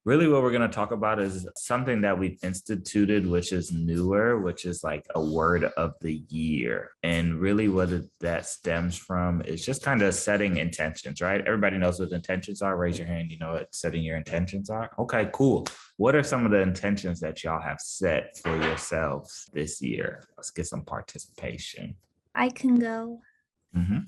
Really, what we're going to talk about is something that we've instituted, which is newer, which is like a word of the year. And really, that stems from is just kind of setting intentions, right? Everybody knows what intentions are. Raise your hand. You know what setting your intentions are. Okay, cool. What are some of the intentions that y'all have set for yourselves this year? Let's get some participation. I can go. Mhm.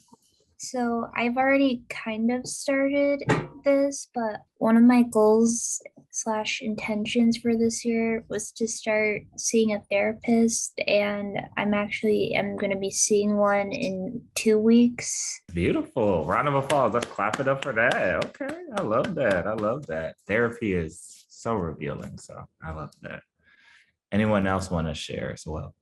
So I've already kind of started this, but one of my goals slash intentions for this year was to start seeing a therapist, and I'm going to be seeing one in 2 weeks. Beautiful. Round of applause. Let's clap it up for that. Okay. I love that. I love that. Therapy is so revealing. So I love that. Anyone else want to share as well?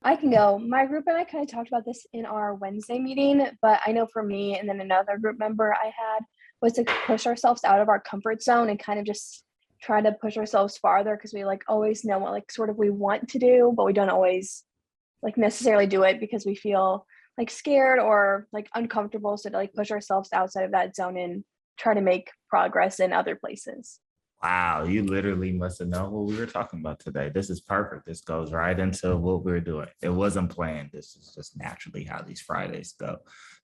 I can go. My group and I kind of talked about this in our Wednesday meeting, but I know for me and then another group member I had was to push ourselves out of our comfort zone and kind of just try to push ourselves farther because we like always know what like sort of we want to do, but we don't always like necessarily do it because we feel like scared or like uncomfortable. So to like push ourselves outside of that zone and try to make progress in other places. Wow, you literally must have known what we were talking about today. This is perfect. This goes right into what we are doing. It wasn't planned. This is just naturally how these Fridays go.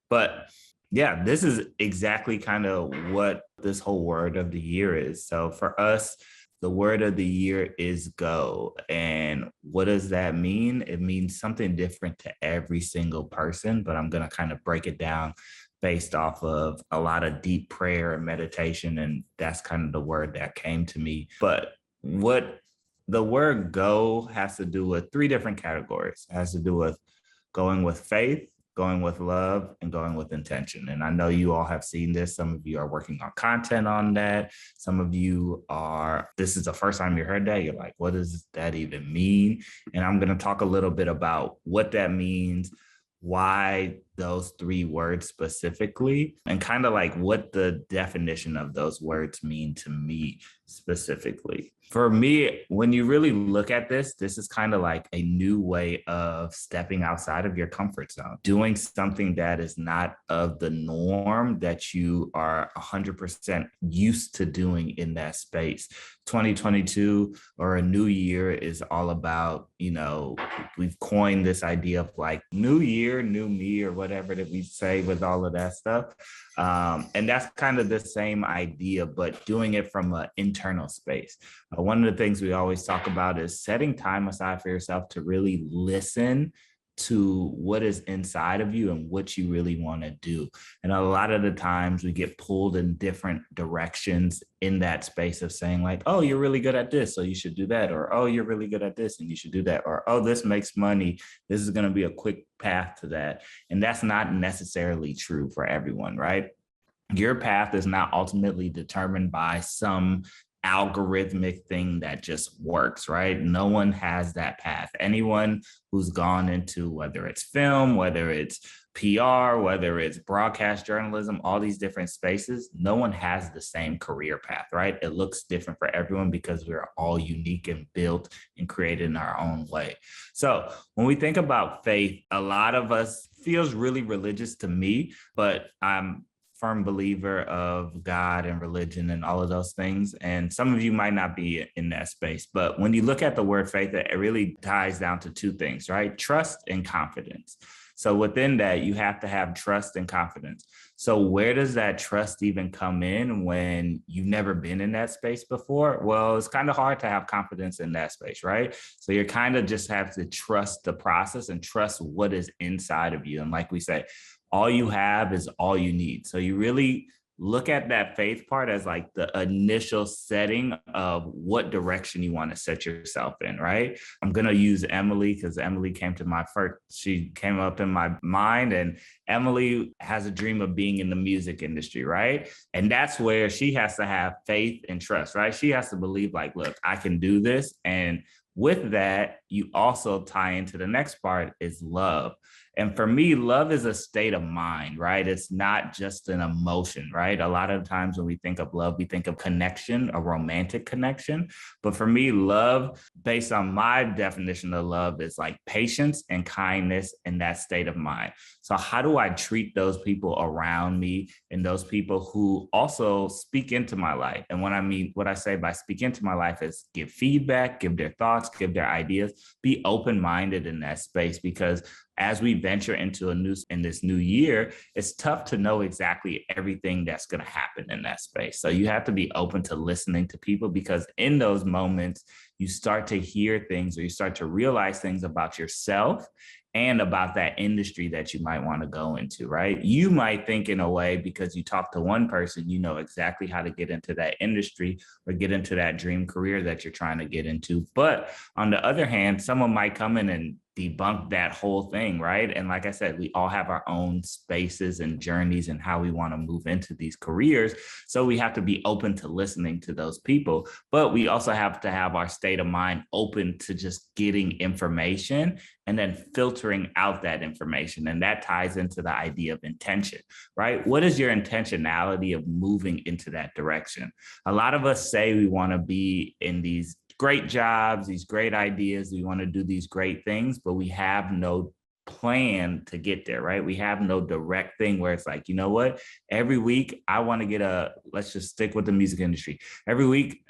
But yeah, this is exactly kind of what this whole word of the year is. So for us, the word of the year is go. And what does that mean? It means something different to every single person, but I'm going to kind of break it down based off of a lot of deep prayer and meditation. And that's kind of the word that came to me. But what the word go has to do with three different categories. It has to do with going with faith, going with love, and going with intention. And I know you all have seen this. Some of you are working on content on that. Some of you are, this is the first time you heard that. You're like, what does that even mean? And I'm going to talk a little bit about what that means, why those three words specifically, and kind of like what the definition of those words mean to me specifically. For me, when you really look at this is kind of like a new way of stepping outside of your comfort zone, doing something that is not of the norm that you are 100% used to doing in that space. 2022 or a new year is all about, we've coined this idea of like new year, new me, or whatever that we say with all of that stuff. And that's kind of the same idea, but doing it from an internal space. One of the things we always talk about is setting time aside for yourself to really listen to what is inside of you and what you really want to do. And a lot of the times we get pulled in different directions in that space of saying like, oh, you're really good at this, so you should do that. Or, oh, you're really good at this and you should do that. Or, oh, this makes money. This is going to be a quick path to that. And that's not necessarily true for everyone, right? Your path is not ultimately determined by some algorithmic thing that just works, right? No one has that path. Anyone who's gone into whether it's film, whether it's PR, whether it's broadcast journalism, all these different spaces, no one has the same career path, right? It looks different for everyone because we're all unique and built and created in our own way. So when we think about faith, a lot of us feels really religious to me, but I'm firm believer of God and religion and all of those things. And some of you might not be in that space, but when you look at the word faith, it really ties down to two things, right? Trust and confidence. So within that, you have to have trust and confidence. So where does that trust even come in when you've never been in that space before? Well, it's kind of hard to have confidence in that space, right? So you kind of just have to trust the process and trust what is inside of you. And like we say, all you have is all you need. So you really look at that faith part as like the initial setting of what direction you want to set yourself in, right? I'm going to use Emily because Emily she came up in my mind, and Emily has a dream of being in the music industry, right? And that's where she has to have faith and trust, right? She has to believe like, look, I can do this. And with that, you also tie into the next part is love. And for me, love is a state of mind, right? It's not just an emotion, right? A lot of times when we think of love, we think of connection, a romantic connection. But for me, love, based on my definition of love, is like patience and kindness in that state of mind. So how do I treat those people around me and those people who also speak into my life? And what I say by speak into my life is give feedback, give their thoughts, give their ideas, be open-minded in that space, because as we venture into this new year, it's tough to know exactly everything that's going to happen in that space. So you have to be open to listening to people, because in those moments, you start to hear things, or you start to realize things about yourself and about that industry that you might want to go into, right? You might think in a way, because you talk to one person, you know exactly how to get into that industry or get into that dream career that you're trying to get into. But on the other hand, someone might come in and debunk that whole thing, right? And like I said, we all have our own spaces and journeys and how we want to move into these careers. So we have to be open to listening to those people, but we also have to have our state of mind open to just getting information and then filtering out that information. And that ties into the idea of intention, right? What is your intentionality of moving into that direction? A lot of us say we want to be in these great jobs, these great ideas, we want to do these great things, but we have no plan to get there, right? We have no direct thing where it's like, you know what, every week I want to let's just stick with the music industry. Every week,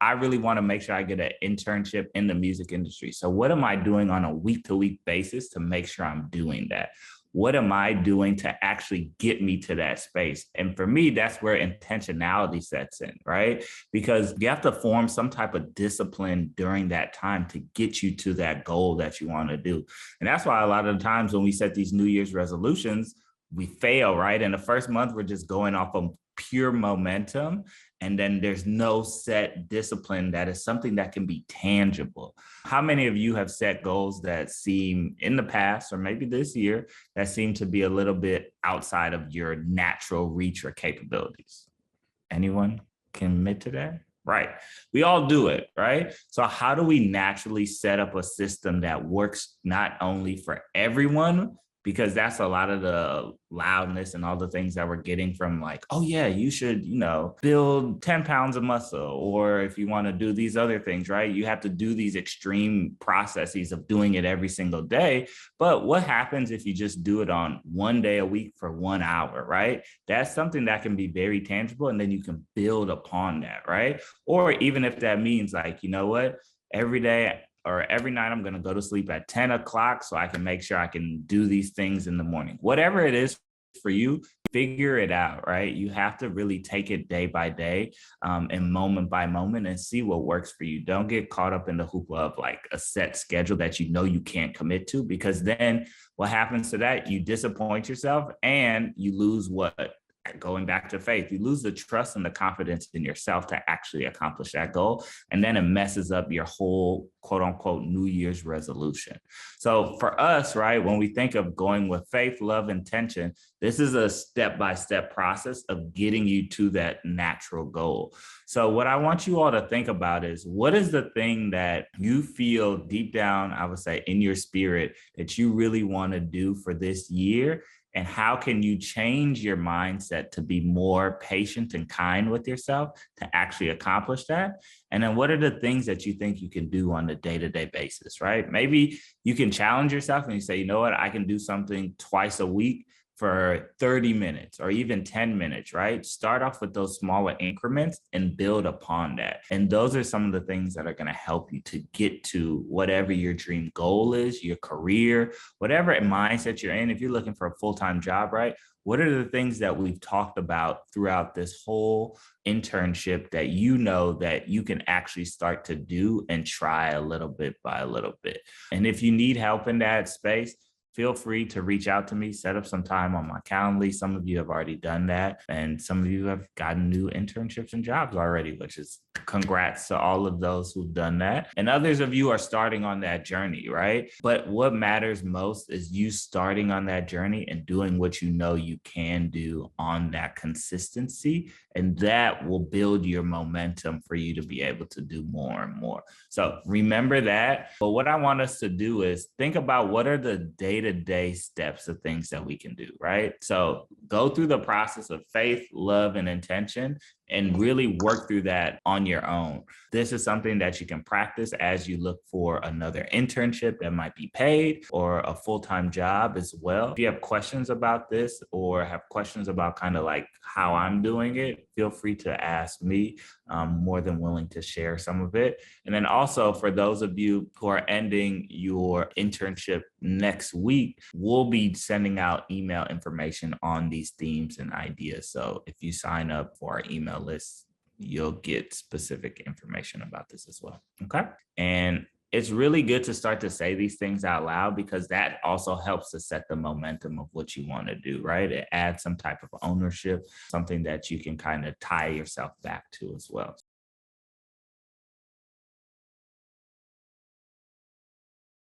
I really want to make sure I get an internship in the music industry. So what am I doing on a week to week basis to make sure I'm doing that? What am I doing to actually get me to that space? And for me, that's where intentionality sets in, right? Because you have to form some type of discipline during that time to get you to that goal that you want to do. And that's why a lot of the times when we set these New Year's resolutions, we fail, right? In the first month, we're just going off of pure momentum. And then there's no set discipline that is something that can be tangible. How many of you have set goals that seem in the past, or maybe this year, that seem to be a little bit outside of your natural reach or capabilities? Anyone can admit to that? Right. We all do it, right? So how do we naturally set up a system that works not only for everyone, because that's a lot of the loudness and all the things that we're getting from like, oh yeah, you should, build 10 pounds of muscle. Or if you want to do these other things, right? You have to do these extreme processes of doing it every single day. But what happens if you just do it on one day a week for 1 hour, right? That's something that can be very tangible. And then you can build upon that, right? Or even if that means like, you know what, every day or every night I'm going to go to sleep at 10 o'clock so I can make sure I can do these things in the morning. Whatever it is for you, figure it out, right? You have to really take it day by day and moment by moment and see what works for you. Don't get caught up in the hoopla of like a set schedule that you can't commit to, because then what happens to that? You disappoint yourself and you lose what? Going back to faith, you lose the trust and the confidence in yourself to actually accomplish that goal. And then it messes up your whole quote unquote New Year's resolution. So for us, right, when we think of going with faith, love, intention, this is a step-by-step process of getting you to that natural goal. So what I want you all to think about is, what is the thing that you feel deep down, I would say in your spirit, that you really want to do for this year? And how can you change your mindset to be more patient and kind with yourself to actually accomplish that? And then what are the things that you think you can do on a day-to-day basis, right? Maybe you can challenge yourself and you say, you know what, I can do something twice a week for 30 minutes or even 10 minutes, right? Start off with those smaller increments and build upon that. And those are some of the things that are going to help you to get to whatever your dream goal is, your career, whatever mindset you're in. If you're looking for a full-time job, right? What are the things that we've talked about throughout this whole internship that you know that you can actually start to do and try a little bit by a little bit? And if you need help in that space, feel free to reach out to me, set up some time on my Calendly. Some of you have already done that. And some of you have gotten new internships and jobs already, which is congrats to all of those who've done that. And others of you are starting on that journey, right? But what matters most is you starting on that journey and doing what you know you can do on that consistency And that will build your momentum for you to be able to do more and more. So remember that. But what I want us to do is think about what are the day-to-day steps of things that we can do, right? So go through the process of faith, love, and intention, and really work through that on your own. This is something that you can practice as you look for another internship that might be paid or a full-time job as well. If you have questions about this or have questions about kind of like how I'm doing it, feel free to ask me. I'm more than willing to share some of it. And then also for those of you who are ending your internship next week, we'll be sending out email information on these themes and ideas. So if you sign up for our email list, you'll get specific information about this as well. Okay. And it's really good to start to say these things out loud because that also helps to set the momentum of what you want to do, right? It adds some type of ownership, something that you can kind of tie yourself back to as well.